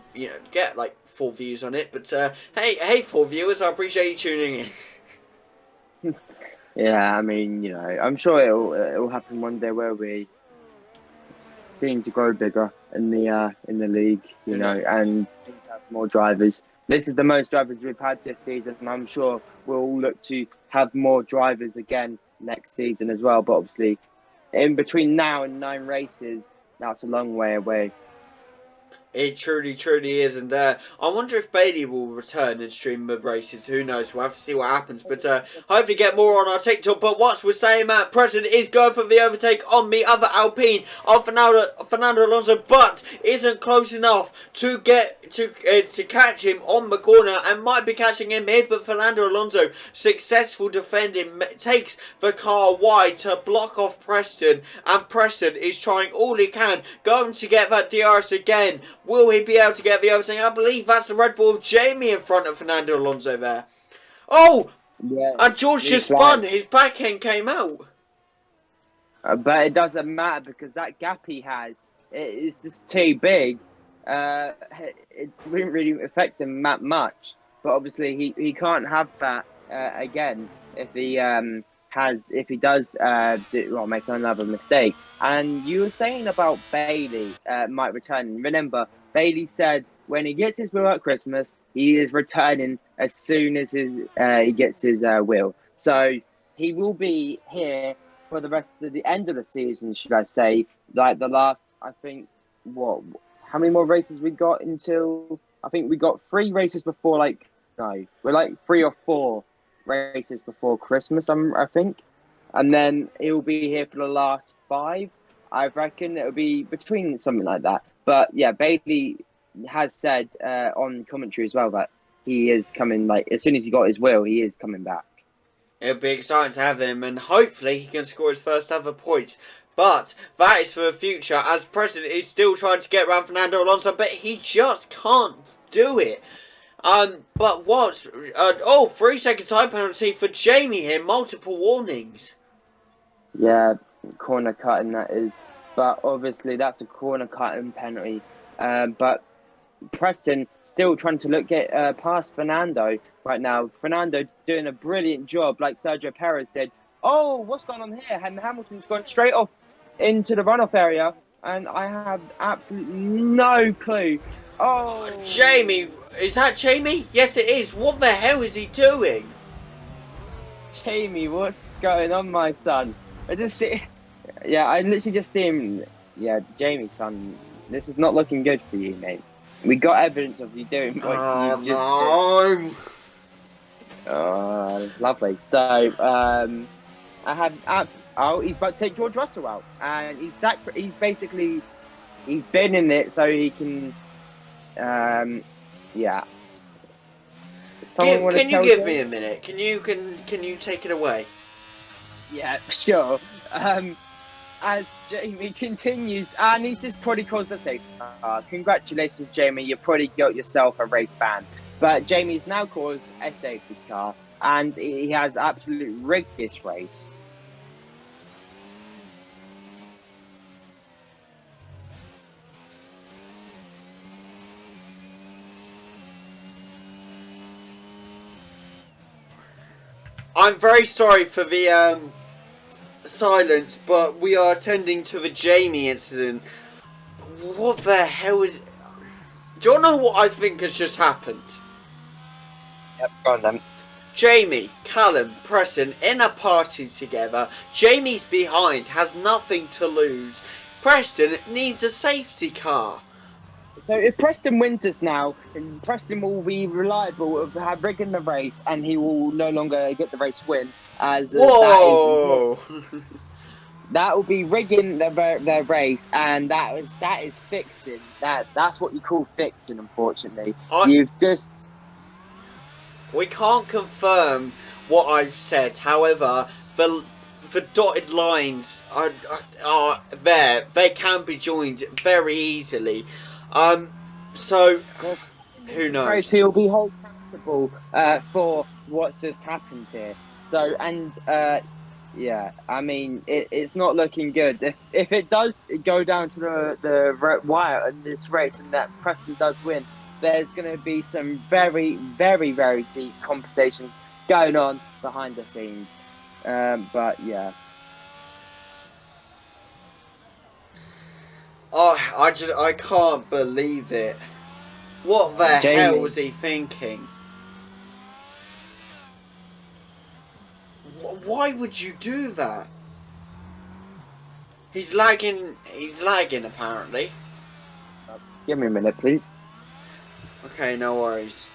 get like 4 views on it. But hey 4 viewers, I appreciate you tuning in. Yeah, I mean, I'm sure it'll happen one day where we seem to grow bigger in the league, and have more drivers. This is the most drivers we've had this season, and I'm sure we'll look to have more drivers again next season as well. But obviously, in between now and 9 races, that's a long way away. It truly, truly is, and I wonder if Bailey will return and stream the races. Who knows? We'll have to see what happens, but hopefully get more on our TikTok. But what we're saying, Matt Preston is going for the overtake on the other Alpine of Fernando Alonso, but isn't close enough to get to catch him on the corner, and might be catching him here. But Fernando Alonso, successful defending, takes the car wide to block off Preston, and Preston is trying all he can, going to get that DRS again. Will he be able to get the overtake? I believe that's the Red Bull of Jamie in front of Fernando Alonso there. Oh! Yeah, and George just spun. His back end came out. But it doesn't matter because that gap he has, it's just too big. It wouldn't really affect him that much. But obviously he can't have that again if he does make another mistake. And you were saying about Bailey might return. Remember, Bailey said when he gets his wheel at Christmas, he is returning as soon as he gets his wheel. So he will be here for the rest of the end of the season, should I say? Like the last, I think, how many more races we got until? I think we got 3 races before. We're like 3 or 4 races before Christmas, I think, and then he'll be here for the last 5. I reckon it'll be between something like that. But yeah, Bailey has said on commentary as well that he is coming. Like as soon as he got his wheel, he is coming back. It'll be exciting to have him, and hopefully he can score his first ever points. But that is for the future, as President is still trying to get around Fernando Alonso, but he just can't do it. But what? 3-second time penalty for Jamie here. Multiple warnings. Yeah, corner cutting that is. But obviously that's a corner cutting penalty. But Preston still trying to get past Fernando right now. Fernando doing a brilliant job like Sergio Perez did. Oh, what's going on here? And Hamilton's gone straight off into the runoff area. And I have absolutely no clue. Oh, Jamie. Is that Jamie? Yes, it is. What the hell is he doing? Jamie, what's going on, my son? I literally just see him. Yeah, Jamie, son, this is not looking good for you, mate. We got evidence of you doing what you just did. Oh, lovely. So, he's about to take George Russell out, and he's been in it so he can. Yeah. Can you give me a minute? Can you take it away? Yeah, sure. As Jamie continues, and he's just probably caused a safety car. Congratulations, Jamie. You probably got yourself a race ban. But Jamie's now caused a safety car, and he has absolutely rigged this race. I'm very sorry for the silence, but we are attending to the Jamie incident. What the hell is... Do you know what I think has just happened? Yep, go on then. Jamie, Callum, Preston in a party together. Jamie's behind, has nothing to lose. Preston needs a safety car. So if Preston wins this now, Preston will be reliable of have rigging the race, and he will no longer get the race win. As Whoa! that will be rigging their race, and that is fixing. That's what you call fixing. Unfortunately, We can't confirm what I've said. However, the dotted lines are there. They can be joined very easily. So who knows? He'll be held accountable for what's just happened here. So yeah, I mean it's not looking good. If it does go down to the wire in this race and that Preston does win, there's going to be some very, very, very deep conversations going on behind the scenes. But yeah. Oh, I can't believe it. What the hell was he thinking? Why would you do that? He's lagging apparently. Give me a minute, please. Okay, no worries.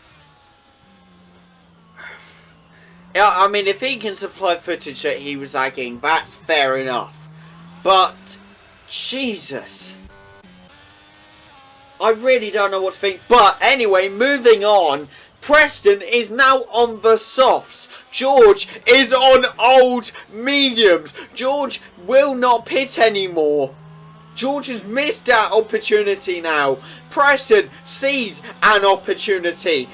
Yeah, I mean, if he can supply footage that he was lagging, that's fair enough. But, Jesus. I really don't know what to think. But, anyway, moving on. Preston is now on the softs. George is on old mediums. George will not pit anymore. George has missed that opportunity now. Preston sees an opportunity.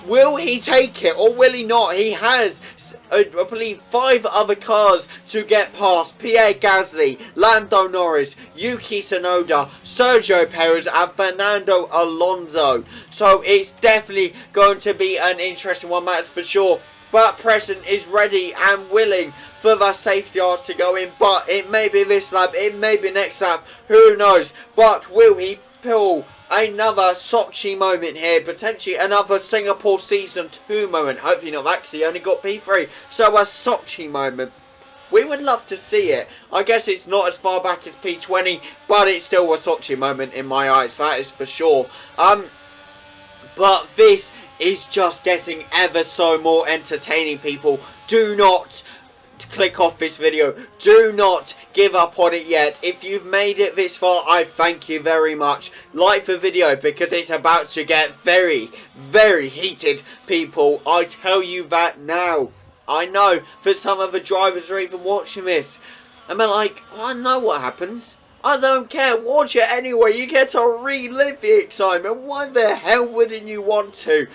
Will he take it or will he not? He has, I believe, 5 other cars to get past. Pierre Gasly, Lando Norris, Yuki Tsunoda, Sergio Perez and Fernando Alonso. So it's definitely going to be an interesting one, that's for sure. But Preston is ready and willing for the safety car to go in. But it may be this lap, it may be next lap, who knows. But will he pull another Sochi moment here, potentially another Singapore Season 2 moment? Hopefully not, actually only got P3, so a Sochi moment. We would love to see it. I guess it's not as far back as P20, but it's still a Sochi moment in my eyes, that is for sure. But this is just getting ever so more entertaining, people. Do not click off this video. Do not give up on it yet. If you've made it this far, I thank you very much. Like the video because it's about to get very, very heated, people. I tell you that now. I know that some of the drivers are even watching this and they're like, oh, I know what happens. I don't care. Watch it anyway. You get to relive the excitement. Why the hell wouldn't you want to?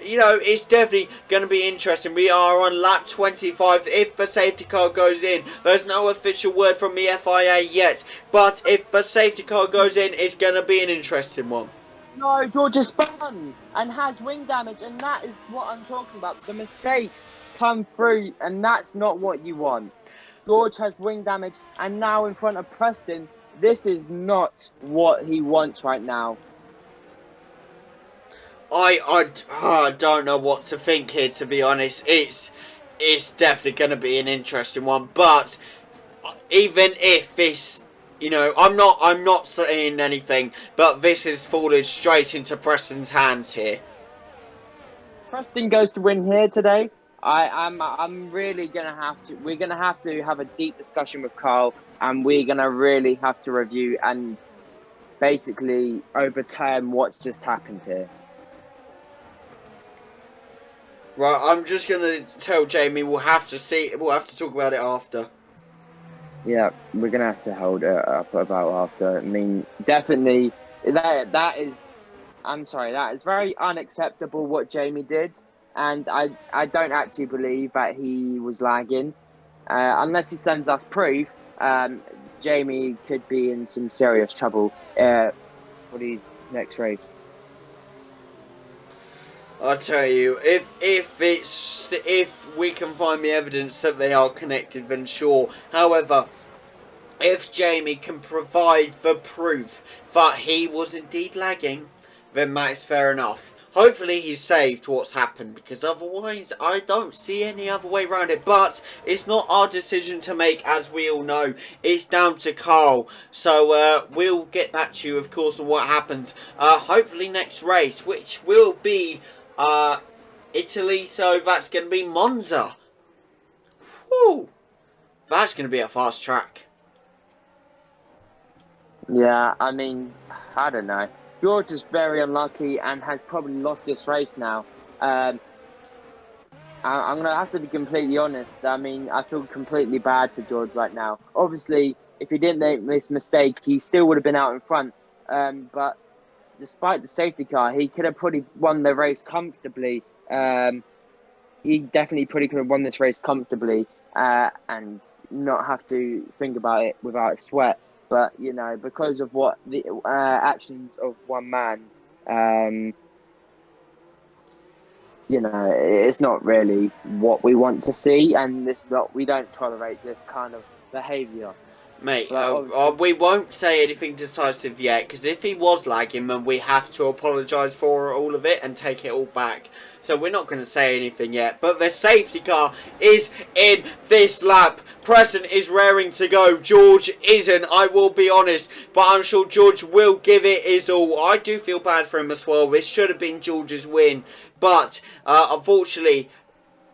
You know, it's definitely going to be interesting. We are on lap 25. If the safety car goes in, there's no official word from the FIA yet. But if the safety car goes in, it's going to be an interesting one. No, George is spun and has wing damage, and that is what I'm talking about. The mistakes come through, and that's not what you want. George has wing damage, and now in front of Preston, this is not what he wants right now. I don't know what to think here, to be honest. It's definitely going to be an interesting one, but even if this, you know, I'm not saying anything, but this is falling straight into Preston's hands here. Preston goes to win here today. I'm really gonna have to. We're gonna have to have a deep discussion with Carl, and we're gonna really have to review and basically overturn what's just happened here. Right, I'm just gonna tell Jamie we'll have to talk about it after. Yeah, we're gonna have to hold it up about after. I mean, definitely that is. I'm sorry, that is very unacceptable what Jamie did, and I don't actually believe that he was lagging, unless he sends us proof. Jamie could be in some serious trouble for his next race. I'll tell you, if we can find the evidence that they are connected, then sure. However, If Jamie can provide the proof that he was indeed lagging, then that's fair enough. Hopefully he's saved what's happened, because otherwise I don't see any other way around it. But it's not our decision to make, as we all know. It's down to Carl. So we'll get back to you, of course, on what happens. Hopefully next race, which will be Italy, so that's going to be Monza. Whew. That's going to be a fast track. Yeah, I mean, I don't know. George is very unlucky and has probably lost this race now. I'm going to have to be completely honest. I mean, I feel completely bad for George right now. Obviously, if he didn't make this mistake, he still would have been out in front. But despite the safety car, he could have probably won the race comfortably. He definitely pretty could have won this race comfortably and not have to think about it without a sweat. But, you know, because of what the actions of one man, you know, it's not really what we want to see. And we don't tolerate this kind of behaviour. Mate, we won't say anything decisive yet, because if he was lagging, then we have to apologise for all of it and take it all back. So we're not going to say anything yet. But the safety car is in this lap. Preston is raring to go. George isn't, I will be honest. But I'm sure George will give it his all. I do feel bad for him as well. This should have been George's win. But, unfortunately,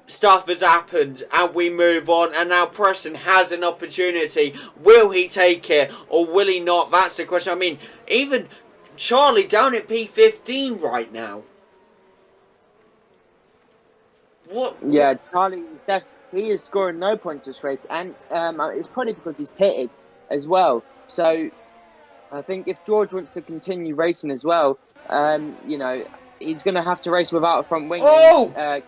stuff has happened and we move on, and now Preston has an opportunity. Will he take it or will he not? That's the question. I mean, even Charlie down at P15 right now. What? Yeah, Charlie he is scoring no points this race, and it's probably because he's pitted as well. So I think if George wants to continue racing as well, you know, he's going to have to race without a front wing. Oh!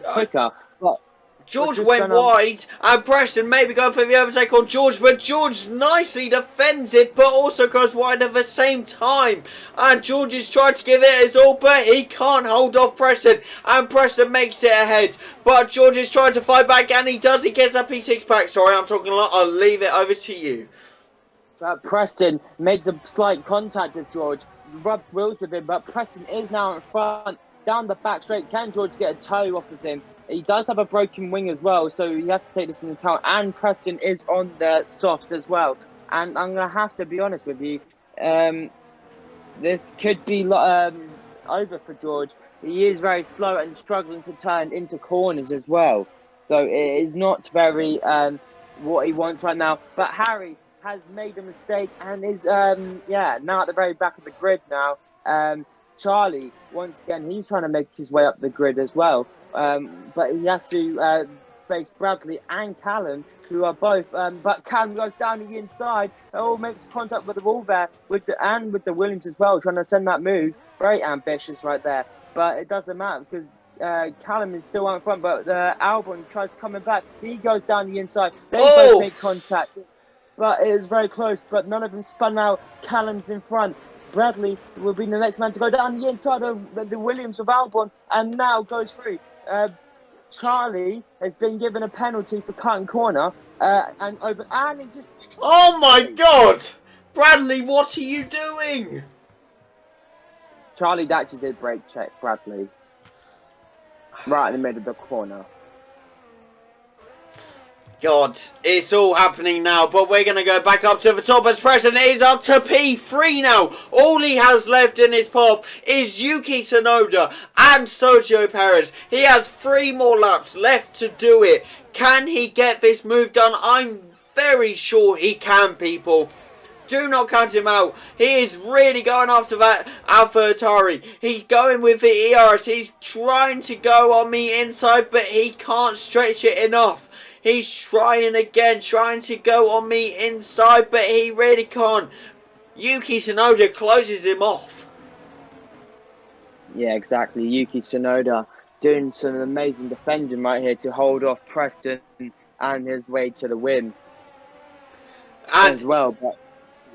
Quicker. But George went wide, and Preston maybe going for the overtake on George, but George nicely defends it, but also goes wide at the same time. And George is trying to give it his all, but he can't hold off Preston, and Preston makes it ahead. But George is trying to fight back, and he does. He gets that P6 back. Sorry, I'm talking a lot. I'll leave it over to you. Preston makes a slight contact with George, rubbed wheels with him, but Preston is now in front. Down the back straight, can George get a toe off of him? He does have a broken wing as well, so you have to take this into account. And Preston is on the softs as well. And I'm going to have to be honest with you, this could be over for George. He is very slow and struggling to turn into corners as well. So it is not very what he wants right now. But Harry has made a mistake and is now at the very back of the grid now. Charlie, once again, he's trying to make his way up the grid as well. But he has to face Bradley and Callum, who are both. But Callum goes down the inside. Oh, makes contact with the wall there, with the Williams as well, trying to send that move. Very ambitious right there. But it doesn't matter because Callum is still out front. But Albon tries coming back. He goes down the inside. They both make contact. But it is very close. But none of them spun out. Callum's in front. Bradley will be the next man to go down the inside of the Williams of Albon and now goes through. Charlie has been given a penalty for cutting corner and he's just... Oh my God! Bradley, what are you doing? Charlie actually did brake check Bradley. Right in the middle of the corner. God, it's all happening now, but we're going to go back up to the top as Preston is up to P3 now. All he has left in his path is Yuki Tsunoda and Sergio Perez. He has 3 more laps left to do it. Can he get this move done? I'm very sure he can, people. Do not count him out. He is really going after that AlphaTauri. He's going with the ERS. He's trying to go on the inside, but he can't stretch it enough. He's trying again, trying to go on me inside, but he really can't. Yuki Tsunoda closes him off. Yeah, exactly. Yuki Tsunoda doing some amazing defending right here to hold off Preston and his way to the win. And as well, but...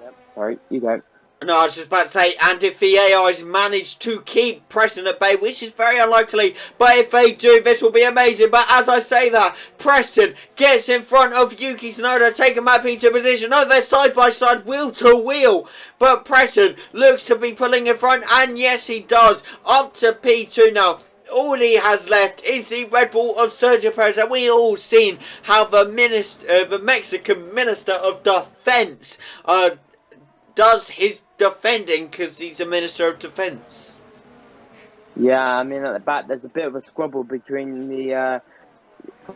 Yep, sorry, you go. No, I was just about to say, and if the AIs manage to keep Preston at bay, which is very unlikely, but if they do, this will be amazing. But as I say that, Preston gets in front of Yuki Tsunoda, taking Matt into position. No, they're side by side, wheel to wheel. But Preston looks to be pulling in front, and yes, he does. Up to P2 now. All he has left is the Red Bull of Sergio Perez, and we all seen how the Mexican Minister of Defense, does his defending because he's a Minister of Defence. Yeah, I mean, at the back, there's a bit of a squabble between the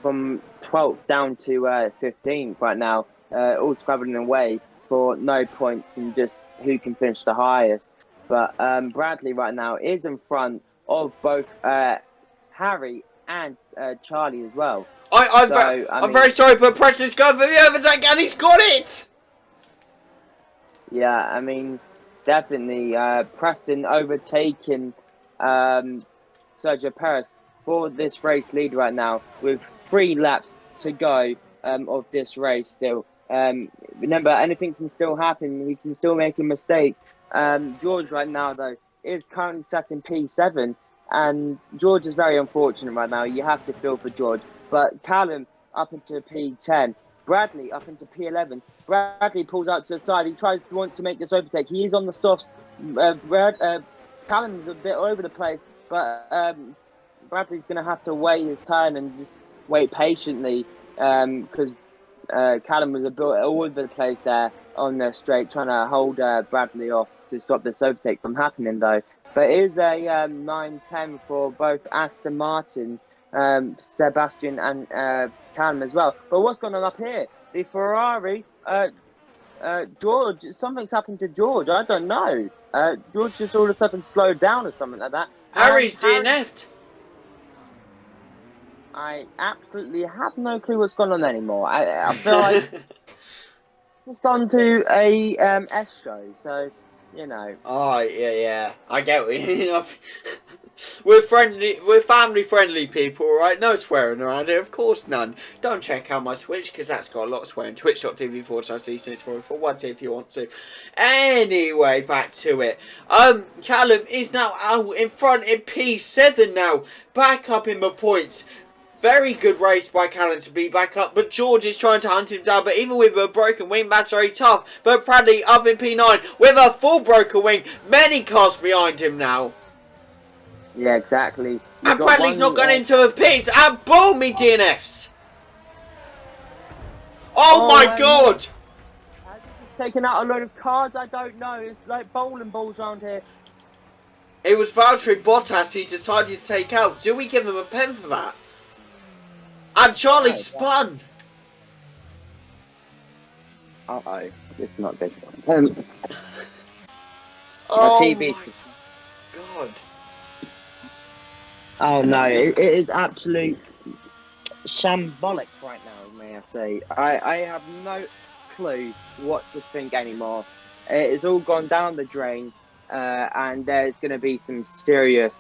from 12th down to 15th right now, all scrabbling away for no points and just who can finish the highest. But Bradley right now is in front of both Harry and Charlie as well. I'm very sorry, but Preston's going for the overtake and he's got it! Yeah, I mean, definitely Preston overtaking Sergio Perez for this race lead right now with 3 laps to go of this race still. Remember, anything can still happen. He can still make a mistake. George right now, though, is currently sat in P7, and George is very unfortunate right now. You have to feel for George. But Callum up into P10. Bradley up into P11. Bradley pulls out to the side. He wants to make this overtake. He is on the softs. Callum's a bit all over the place, but Bradley's going to have to wait his turn and just wait patiently because Callum was a bit all over the place there on the straight, trying to hold Bradley off to stop this overtake from happening, though. But it is a 9-10 for both Aston Martin, Sebastian and Callum as well. But what's going on up here? The Ferrari, George, something's happened to George. I don't know. George just all of a sudden slowed down or something like that. Harry's DNF'd. I absolutely have no clue what's going on anymore. I feel like it's gone to a S show, so you know. Oh yeah, I get what you know. We're family friendly people, right? No swearing around here, of course none. Don't check out my Twitch because that's got a lot of swearing. Twitch.tv/C1 if you want to. Anyway, back to it. Callum is now out in front in P7 now, back up in the points. Very good race by Callum to be back up, but George is trying to hunt him down, but even with a broken wing, that's very tough. But Bradley up in P9 with a full broken wing, many cars behind him now. Yeah, exactly. And Bradley's not gone into the pits, and boom, he DNFs. Oh my god! Has he just taken out a load of cars? I don't know. It's like bowling balls around here. It was Valtteri Bottas he decided to take out. Do we give him a pen for that? And Charlie spun. Uh-oh. It's not good. Oh TV. my god. Oh no, it is absolute shambolic right now, may I say. I have no clue what to think anymore. It's all gone down the drain, and there's going to be some serious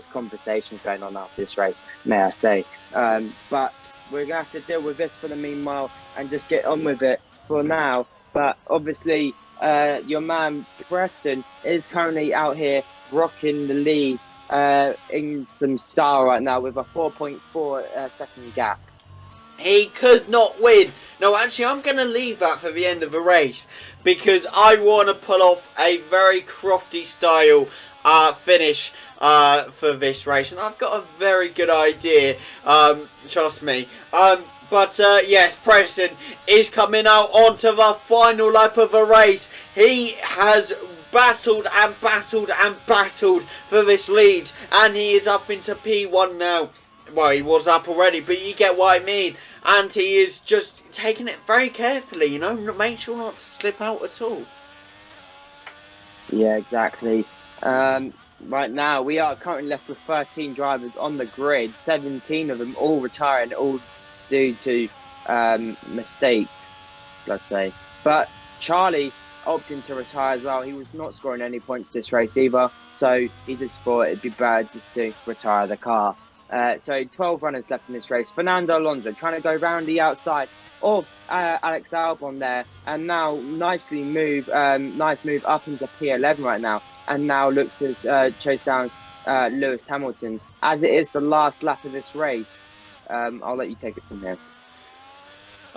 conversations going on after this race, may I say. But we're going to have to deal with this for the meanwhile and just get on with it for now. But obviously, your man Preston is currently out here rocking the lead in some style right now with a 4.4 second gap. He could not win. No, actually, I'm going to leave that for the end of the race because I want to pull off a very crofty style finish for this race, and I've got a very good idea, trust me. But yes, Preston is coming out onto the final lap of the race. He has battled and battled and battled for this lead, and he is up into P1 now. Well, he was up already, but you get what I mean. And he is just taking it very carefully, you know, make sure not to slip out at all. Yeah, exactly. Right now, we are currently left with 13 drivers on the grid, 17 of them all retiring, all due to mistakes, let's say. But Charlie opting to retire as well. He was not scoring any points this race either, so he just thought it'd be bad just to retire the car. So 12 runners left in this race. Fernando Alonso trying to go round the outside of Alex Albon there, and now nice move up into P11 right now, and now looks to chase down Lewis Hamilton as it is the last lap of this race. I'll let you take it from here.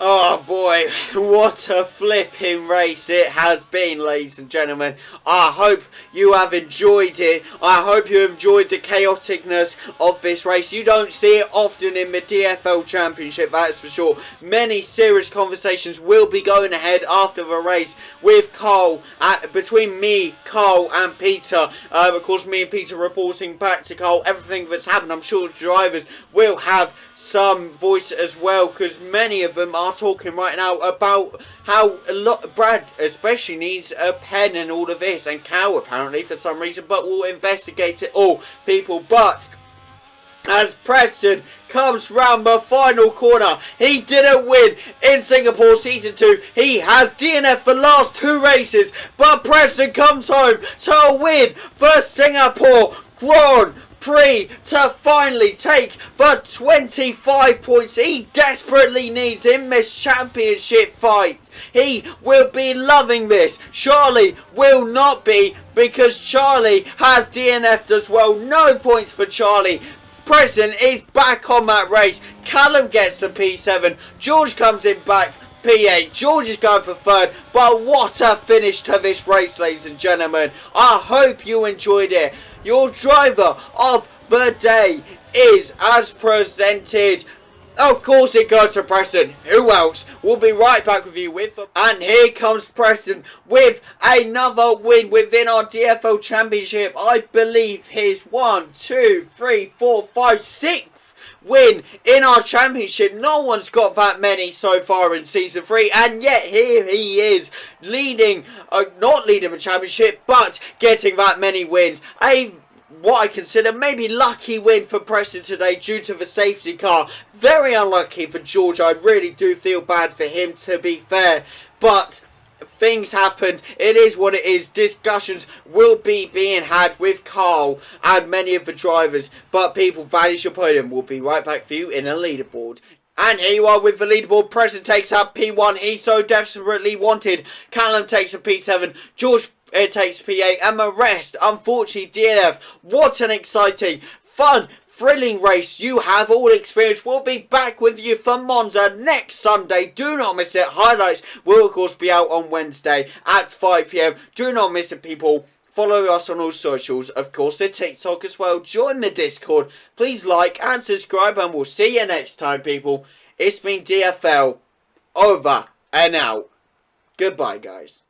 Oh boy, what a flipping race it has been, ladies and gentlemen. I hope you have enjoyed it. I hope you enjoyed the chaoticness of this race. You don't see it often in the DFL Championship, that's for sure. Many serious conversations will be going ahead after the race with Carl, between me, Carl and Peter. Of course, me and Peter reporting back to Carl everything that's happened. I'm sure drivers will have some voice as well, because many of them are talking right now about how Brad especially needs a pen and all of this, and Cal apparently for some reason, but we'll investigate it all, people. But as Preston comes round the final corner, he didn't win in Singapore Season 2. He has DNF the last 2 races, but Preston comes home to a win for Singapore Grand Prix to finally take the 25 points he desperately needs in this championship fight. He will be loving this. Charlie will not be, because Charlie has DNF'd as well. No points for Charlie. Preston is back on that race. Callum gets the P7. George comes in back. P8. George is going for 3rd. But what a finish to this race, ladies and gentlemen. I hope you enjoyed it. Your driver of the day is, as presented, of course it goes to Preston. Who else? We'll be right back with you with them. And here comes Preston with another win within our DFL Championship. I believe his 1, 2, 3, 4, 5, 6th win in our championship. No one's got that many so far in Season 3, and yet here he is leading, not leading the championship, but getting that many wins. What I consider maybe lucky win for Preston today due to the safety car. Very unlucky for George. I really do feel bad for him, to be fair, but things happened. It is what it is. Discussions will be being had with Carl and many of the drivers, but people, that is your podium. We'll be right back for you in a leaderboard. And here you are with the leaderboard. Preston takes up P1. He so desperately wanted. Callum takes a P7. George takes P8. And the rest, unfortunately, DNF. What an exciting, fun, thrilling race you have all experienced. We'll be back with you for Monza next Sunday. Do not miss it. Highlights will, of course, be out on Wednesday at 5 PM. Do not miss it, people. Follow us on all socials, of course, the TikTok as well. Join the Discord. Please like and subscribe, and we'll see you next time, people. It's been DFL, over and out. Goodbye, guys.